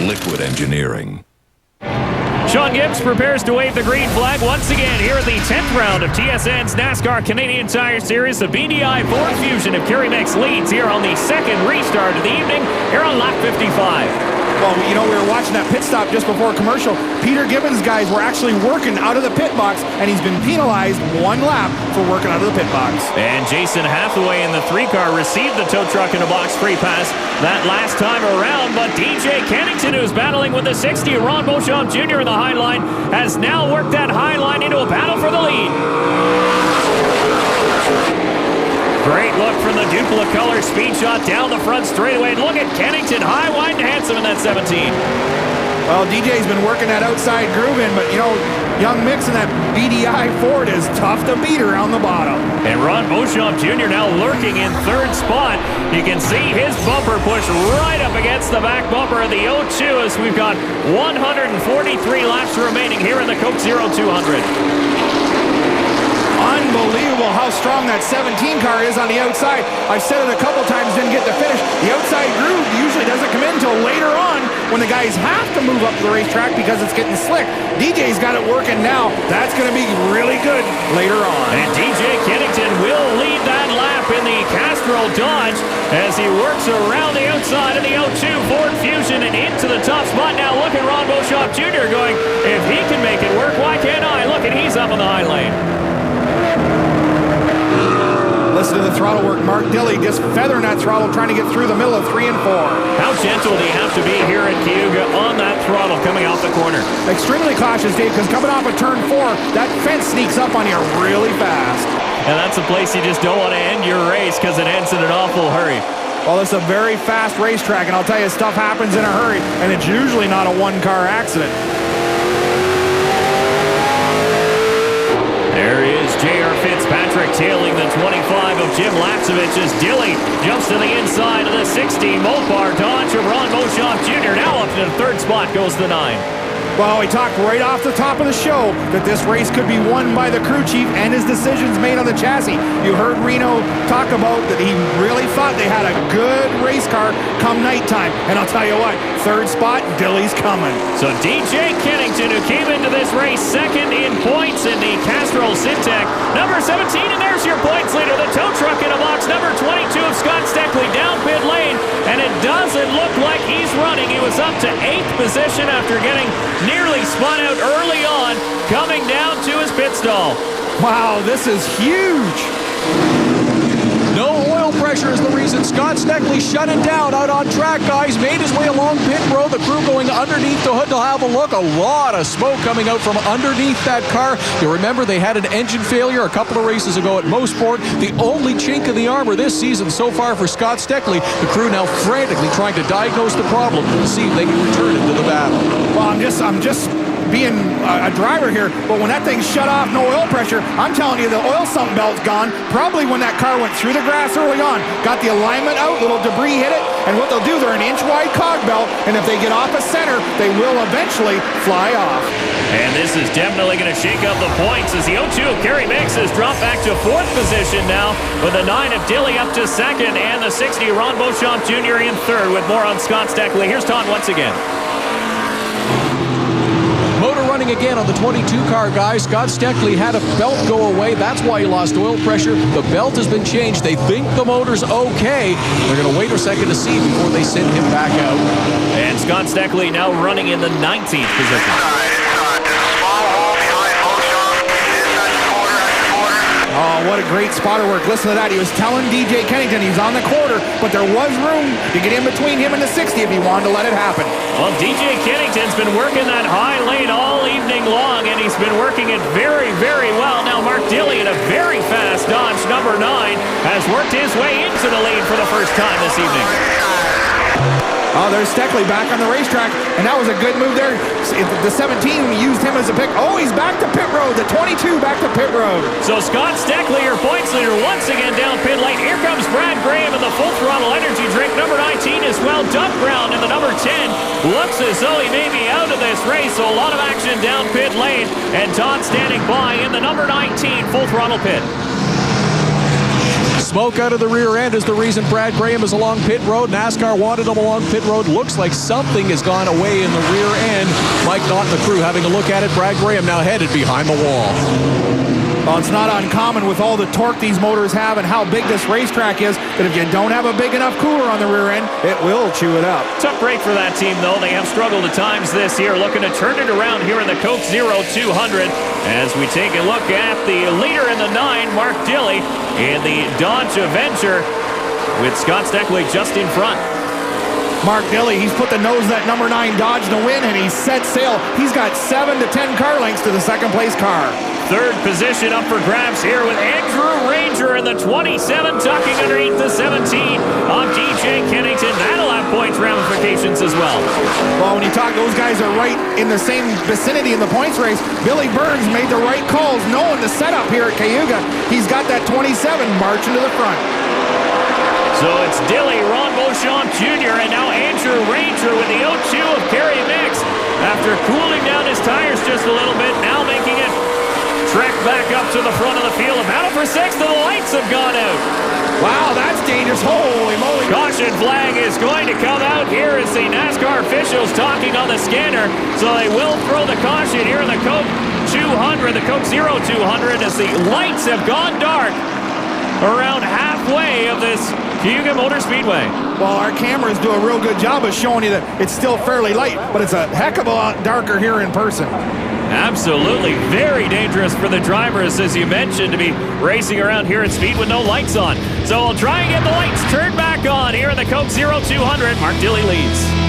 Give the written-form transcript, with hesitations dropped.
Liquid Engineering. Sean Gibbs prepares to wave the green flag once again here at the 10th round of TSN's NASCAR Canadian Tire Series. The BDI Ford Fusion of Kerry Mix leads here on the second restart of the evening here on lap 55. Well, you know, we were watching that pit stop just before commercial. Peter Gibbons' guys were actually working out of the pit box, and he's been penalized one lap for working out of the pit box. And Jason Hathaway in the 3-car received the tow truck in a box free pass that last time around, but DJ Kennington, who's battling with the 60, Ron Beauchamp Jr. in the high line, has now worked that high line into a battle for the lead. Great look from the Dupla Color speed shot down the front straightaway. Look at Kennington, high, wide, and handsome in that 17. Well, DJ's been working that outside groove in, but, you know, young Mix in that BDI Ford is tough to beat around the bottom. And Ron Beauchamp Jr. now lurking in third spot. You can see his bumper push right up against the back bumper of the 02 as we've got 143 laps remaining here in the Coke 0200. Unbelievable how strong that 17 car is on the outside. I've said it a couple times, didn't get the finish. The outside groove usually doesn't come in until later on when the guys have to move up the racetrack because it's getting slick. DJ's got it working now. That's going to be really good later on. And DJ Kennington will lead that lap in the Castrol Dodge as he works around the outside of the 02 Ford Fusion and into the top spot. Now look at Ron Beauchamp Jr. going, if he can make it work, why can't I? Look, and he's up in the high lane. Listen to the throttle work. Mark Dilley just feathering that throttle, trying to get through the middle of 3 and 4. How gentle do you have to be here at Cayuga on that throttle coming off the corner? Extremely cautious, Dave, because coming off of turn 4, that fence sneaks up on you really fast. And that's a place you just don't want to end your race because it ends in an awful hurry. Well, it's a very fast racetrack, and I'll tell you, stuff happens in a hurry, and it's usually not a one-car accident. There is J.R. Fitzpatrick tailing the 25 of Jim Lapsevich as Dilley jumps to the inside of the 60. Mopar Dodge of Ron Beauchamp Jr. Now up to the third spot goes the 9. Well, we talked right off the top of the show that this race could be won by the crew chief and his decisions made on the chassis. You heard Reno talk about that he really thought they had a good race car come nighttime. And I'll tell you what, third spot, Dilley's coming. So DJ Kennington, who came into this race second in points in the Castrol Syntec, number 17, and there's your points leader, the tow truck in a box, number 22 of Scott Steckley down pit lane, and it doesn't look like he's running. He was up to 8th position after getting nearly spun out early on, coming down to his pit stall. Wow, this is huge. No oil pressure is the reason Scott Steckley shut it down out on track, guys. Made his way along pit road. The crew going underneath the hood to have a look. A lot of smoke coming out from underneath that car. You remember they had an engine failure a couple of races ago at Mosport. The only chink in the armor this season so far for Scott Steckley. The crew now frantically trying to diagnose the problem to see if they can return it to the battle. Well, I'm just being a driver here, but when that thing shut off, no oil pressure, I'm telling you the oil sump belt's gone. Probably when that car went through the grass early on, got the alignment out, little debris hit it, and what they'll do, they're an inch wide cog belt, and if they get off a center, they will eventually fly off. And this is definitely going to shake up the points as the 02 of Kerry Mix has dropped back to 4th position now with the 9 of Dilley up to 2nd and the 60 Ron Beauchamp Jr. in 3rd with more on Scott Steckley. Here's Todd once again. Motor running again on the 22 car, guys. Scott Steckley had a belt go away. That's why he lost oil pressure. The belt has been changed. They think the motor's okay. They're going to wait a second to see before they send him back out. And Scott Steckley now running in the 19th position. Oh, what a great spotter work. Listen to that. He was telling DJ Kennington he's on the quarter, but there was room to get in between him and the 60 if he wanted to let it happen. Well, DJ Kennington's been working that high lane all evening long, and he's been working it very, very well. Now Mark Dilley in a very fast Dodge number 9 has worked his way into the lead for the first time this evening. Oh, there's Steckley back on the racetrack, and that was a good move there. The 17 used him as a pick. Oh, he's back to pit road. The 22 back to pit road. So Scott Steckley, your points leader, once again down pit lane. Here comes Brad Graham in the full throttle energy drink. Number 19 as well. Doug Brown in the number 10. Looks as though he may be out of this race, so a lot of action down pit lane. And Todd standing by in the number 19 full throttle pit. Smoke out of the rear end is the reason Brad Graham is along pit road. NASCAR wanted him along pit road. Looks like something has gone away in the rear end. Mike Knott and the crew having a look at it. Brad Graham now headed behind the wall. Well, it's not uncommon with all the torque these motors have and how big this racetrack is that if you don't have a big enough cooler on the rear end, it will chew it up. Tough break for that team, though. They have struggled at times this year, looking to turn it around here in the Coke 0200 as we take a look at the leader in the 9, Mark Dilley, in the Dodge Avenger with Scott Steckley just in front. Mark Dilley, he's put the nose of that number 9 Dodge to win, and he's set sail. He's got 7 to 10 car lengths to the second place car. Third position up for grabs here with Andrew Ranger in the 27, tucking underneath the 17 of DJ Kennington. That'll have points ramifications as well. Well, when you talk, those guys are right in the same vicinity in the points race. Billy Burns made the right calls, knowing the setup here at Cayuga. He's got that 27 marching to the front. So it's Dilley, Ron Beauchamp Jr., and now Andrew Ranger with the 02 of Kerry Mix. After cooling down his tires just a little bit, now making it trek back up to the front of the field. A battle for 6th, and the lights have gone out. Wow, that's dangerous. Holy moly. Caution flag is going to come out here as the NASCAR officials talking on the scanner. So they will throw the caution here in the Coke 200, the Coke 0200, as the lights have gone dark around halfway of this Cayuga Motor Speedway. Well, our cameras do a real good job of showing you that it's still fairly light, but it's a heck of a lot darker here in person. Absolutely. Very dangerous for the drivers, as you mentioned, to be racing around here at speed with no lights on. So we'll try and get the lights turned back on here in the Coke 0200. Mark Dilley leads.